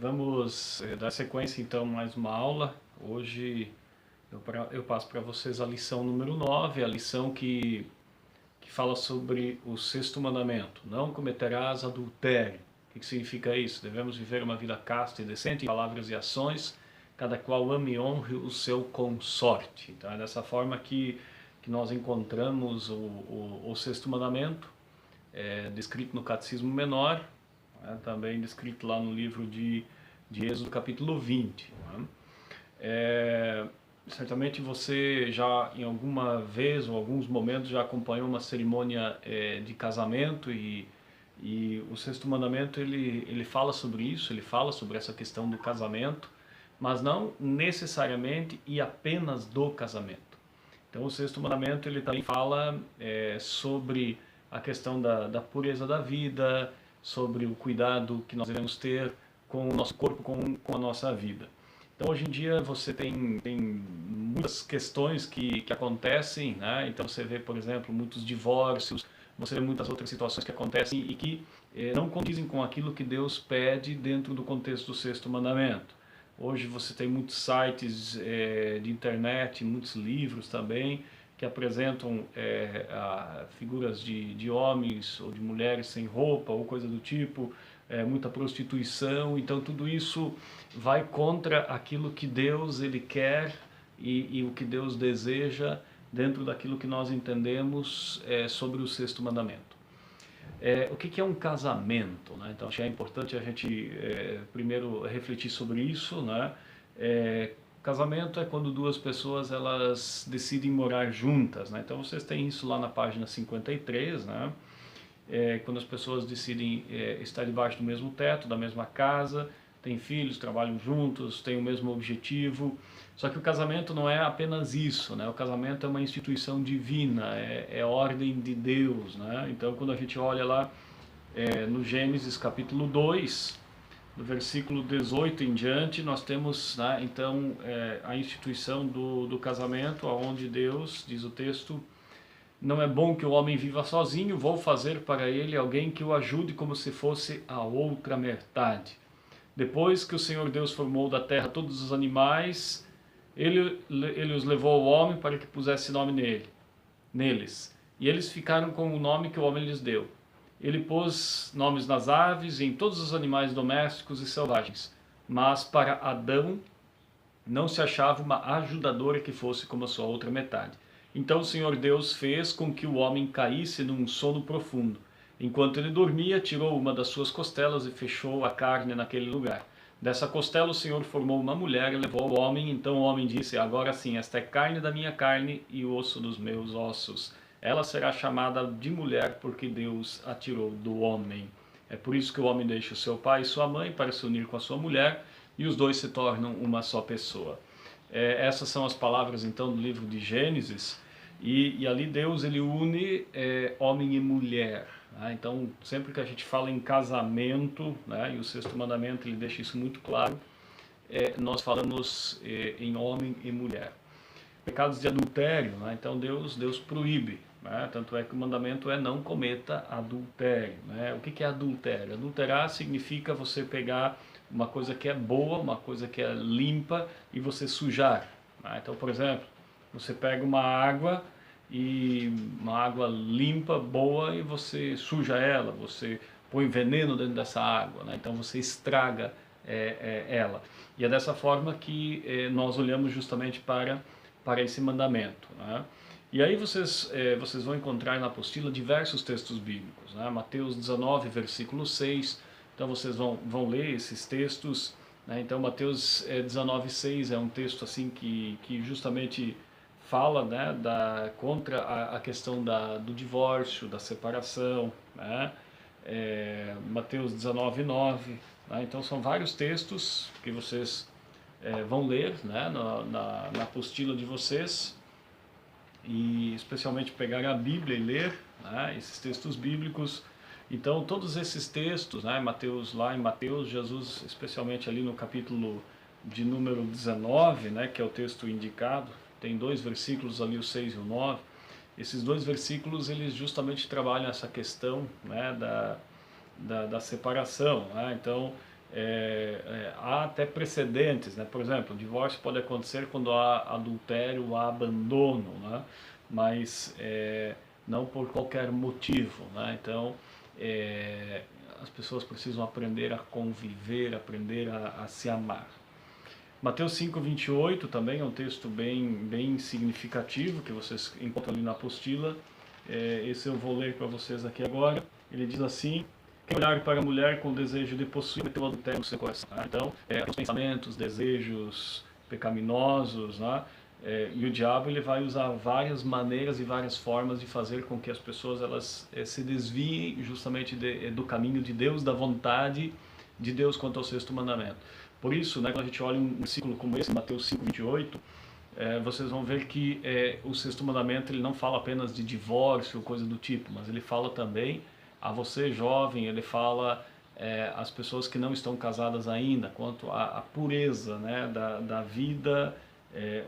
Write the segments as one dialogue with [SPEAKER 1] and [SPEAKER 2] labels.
[SPEAKER 1] Vamos dar sequência então mais uma aula. Hoje eu passo para vocês a lição número 9, a lição que fala sobre o sexto mandamento. Não cometerás adultério. O que significa isso? Devemos viver uma vida casta e decente em palavras e ações, cada qual ame e honre o seu consorte. Então é dessa forma que nós encontramos o sexto mandamento, descrito no Catecismo Menor, também descrito lá no livro de Êxodo capítulo 20. Certamente você já em alguma vez ou alguns momentos já acompanhou uma cerimônia de casamento e o sexto mandamento ele fala sobre isso, ele fala sobre essa questão do casamento, mas não necessariamente e apenas do casamento. Então o sexto mandamento ele também fala sobre a questão da pureza da vida, sobre o cuidado que nós devemos ter com o nosso corpo, com a nossa vida. Então hoje em dia você tem muitas questões que acontecem, né? Então você vê, por exemplo, muitos divórcios, você vê muitas outras situações que acontecem e que não condizem com aquilo que Deus pede dentro do contexto do sexto mandamento. Hoje você tem muitos sites de internet, muitos livros também, que apresentam figuras de homens ou de mulheres sem roupa ou coisa do tipo, muita prostituição. Então tudo isso vai contra aquilo que Deus ele quer e o que Deus deseja dentro daquilo que nós entendemos sobre o sexto mandamento. O que é um casamento, né? Então acho que é importante a gente primeiro refletir sobre isso, né? Casamento é quando duas pessoas elas decidem morar juntas, né? Então vocês têm isso lá na página 53, né? Quando as pessoas decidem estar debaixo do mesmo teto, da mesma casa, têm filhos, trabalham juntos, têm o mesmo objetivo. Só que o casamento não é apenas isso, né? O casamento é uma instituição divina, é ordem de Deus, né? Então quando a gente olha lá no Gênesis capítulo 2, do versículo 18 em diante, nós temos, né, então a instituição do casamento, onde Deus, diz o texto, não é bom que o homem viva sozinho, vou fazer para ele alguém que o ajude como se fosse a outra metade. Depois que o Senhor Deus formou da terra todos os animais, ele os levou ao homem para que pusesse nome neles. E eles ficaram com o nome que o homem lhes deu. Ele pôs nomes nas aves e em todos os animais domésticos e selvagens. Mas para Adão não se achava uma ajudadora que fosse como a sua outra metade. Então o Senhor Deus fez com que o homem caísse num sono profundo. Enquanto ele dormia, tirou uma das suas costelas e fechou a carne naquele lugar. Dessa costela o Senhor formou uma mulher e levou ao homem. Então o homem disse, agora sim, esta é carne da minha carne e osso dos meus ossos. Ela será chamada de mulher porque Deus a tirou do homem. É por isso que o homem deixa o seu pai e sua mãe para se unir com a sua mulher e os dois se tornam uma só pessoa. Essas são as palavras então do livro de Gênesis e ali Deus ele une homem e mulher. Né? Então sempre que a gente fala em casamento, né, e o sexto mandamento ele deixa isso muito claro, nós falamos em homem e mulher. Pecados de adultério, né? Então Deus proíbe, né? Tanto é que o mandamento é não cometa adultério, né? O que é adultério? Adulterar significa você pegar uma coisa que é boa, uma coisa que é limpa e você sujar, né? Então, por exemplo, você pega uma água limpa, boa, e você suja ela, você põe veneno dentro dessa água, né? Então você estraga ela. E é dessa forma que nós olhamos justamente para esse mandamento, né? E aí vocês vão encontrar na apostila diversos textos bíblicos, né? Mateus 19, versículo 6, então vocês vão ler esses textos, né? Então Mateus 19, 6 é um texto assim que justamente fala, né, contra a questão do divórcio, da separação, né? Mateus 19, 9, né? Então são vários textos que vocês vão ler, né, na apostila de vocês, e especialmente pegar a Bíblia e ler, né, esses textos bíblicos. Então todos esses textos, né, lá em Mateus, Jesus, especialmente ali no capítulo de número 19, né, que é o texto indicado, tem dois versículos ali, o 6 e o 9. Esses dois versículos eles justamente trabalham essa questão, né, da separação, né? Então há até precedentes, né? Por exemplo, o divórcio pode acontecer quando há adultério, há abandono, né? Mas não por qualquer motivo, né? Então, as pessoas precisam aprender a conviver, aprender a se amar. Mateus 5:28 também é um texto bem significativo, que vocês encontram ali na apostila. Esse eu vou ler para vocês aqui agora. Ele diz assim: quem olhar para a mulher com desejo de possuir, meteu adultério no seu coração. Então, os pensamentos, desejos pecaminosos, né? E o diabo ele vai usar várias maneiras e várias formas de fazer com que as pessoas elas se desviem justamente do caminho de Deus, da vontade de Deus quanto ao sexto mandamento. Por isso, né, quando a gente olha um versículo como esse, Mateus 5:28, vocês vão ver que o sexto mandamento ele não fala apenas de divórcio ou coisa do tipo, mas ele fala também a você jovem, ele fala às pessoas que não estão casadas ainda, quanto à pureza, né, da vida,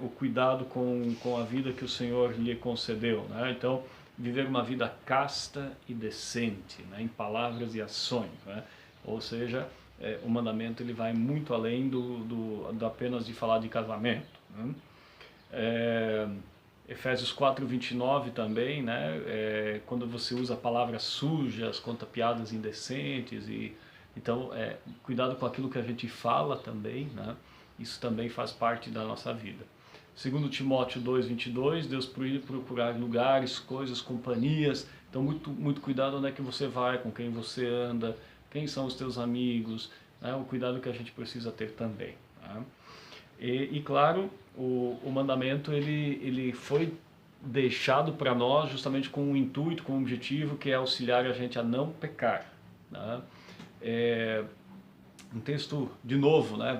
[SPEAKER 1] o cuidado com a vida que o Senhor lhe concedeu, né? Então, viver uma vida casta e decente, né, em palavras e ações, né? Ou seja, o mandamento ele vai muito além do apenas de falar de casamento, né? Efésios 4:29 também, né? Quando você usa palavras sujas, conta piadas indecentes, então cuidado com aquilo que a gente fala também, né? Isso também faz parte da nossa vida. Segundo Timóteo 2:22, Deus proíbe procurar lugares, coisas, companhias. Então muito cuidado onde é que você vai, com quem você anda, quem são os teus amigos, né? O cuidado que a gente precisa ter também, né? E claro, o mandamento ele foi deixado para nós justamente com um intuito, com um objetivo que é auxiliar a gente a não pecar, né? Um texto, de novo, né?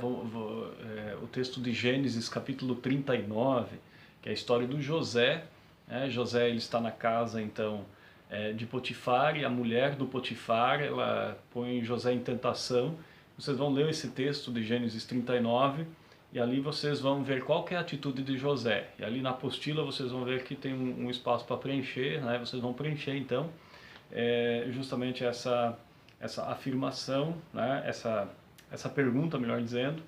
[SPEAKER 1] O texto de Gênesis capítulo 39, que é a história do José, né? José ele está na casa então de Potifar, e a mulher do Potifar ela põe José em tentação. Vocês vão ler esse texto de Gênesis 39 e ali vocês vão ver qual que é a atitude de José. E ali na apostila vocês vão ver que tem um espaço para preencher, né? Vocês vão preencher então justamente essa afirmação, né? Essa pergunta, melhor dizendo,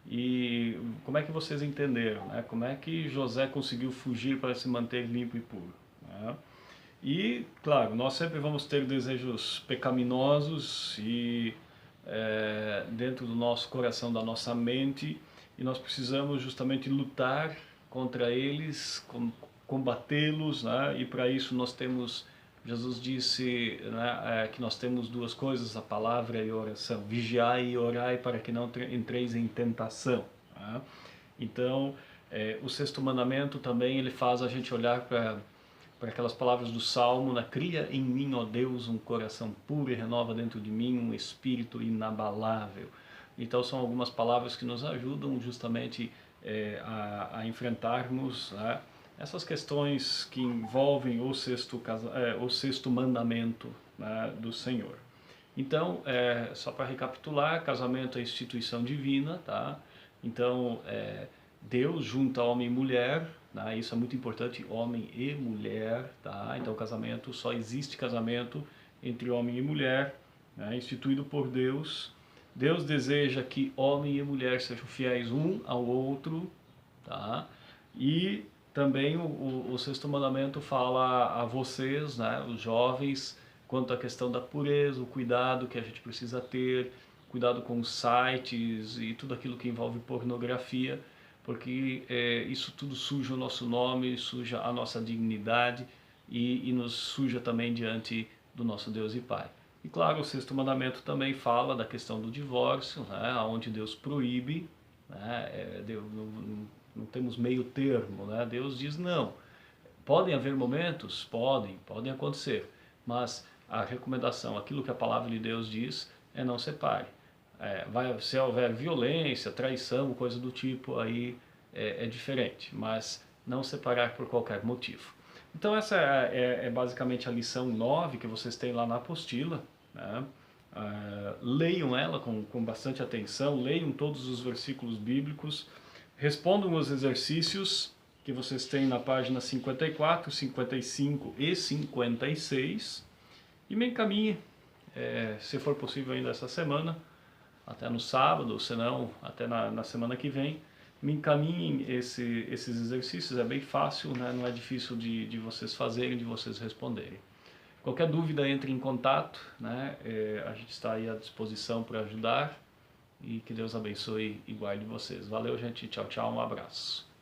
[SPEAKER 1] e como é que vocês entenderam, né? Como é que José conseguiu fugir para se manter limpo e puro, né? E, claro, nós sempre vamos ter desejos pecaminosos e dentro do nosso coração, da nossa mente, e nós precisamos justamente lutar contra eles, combatê-los, né? E para isso nós temos, Jesus disse, né, que nós temos duas coisas, a palavra e a oração. Vigiai e orai para que não entreis em tentação, né? Então, o sexto mandamento também ele faz a gente olhar para aquelas palavras do Salmo, né? Cria em mim, ó Deus, um coração puro e renova dentro de mim um espírito inabalável. Então são algumas palavras que nos ajudam justamente a enfrentarmos, né, essas questões que envolvem o sexto mandamento, né, do Senhor. Então, só para recapitular, casamento é instituição divina, tá? Então, Deus junta homem e mulher, né? Isso é muito importante, homem e mulher, tá? Então, casamento, só existe casamento entre homem e mulher, né? Instituído por Deus. Deus deseja que homem e mulher sejam fiéis um ao outro, tá? E também o sexto mandamento fala a vocês, né, os jovens, quanto à questão da pureza, o cuidado que a gente precisa ter, cuidado com os sites e tudo aquilo que envolve pornografia, porque isso tudo suja o nosso nome, suja a nossa dignidade e nos suja também diante do nosso Deus e Pai. E claro, o sexto mandamento também fala da questão do divórcio, né, onde Deus proíbe, né, não temos meio termo, né? Deus diz não. Podem haver momentos? Podem acontecer, mas a recomendação, aquilo que a palavra de Deus diz, é não separe. Se houver violência, traição, coisa do tipo, aí é diferente, mas não separar por qualquer motivo. Então essa é basicamente a lição 9 que vocês têm lá na apostila, né? Leiam ela com bastante atenção, leiam todos os versículos bíblicos, respondam os exercícios que vocês têm na página 54, 55 e 56 e me encaminhe, se for possível ainda essa semana, até no sábado, ou se não, até na semana que vem, me encaminhem esses exercícios. É bem fácil, né? Não é difícil de vocês fazerem, de vocês responderem. Qualquer dúvida, entre em contato, né? A gente está aí à disposição para ajudar, e que Deus abençoe e guarde vocês. Valeu, gente. Tchau, tchau. Um abraço.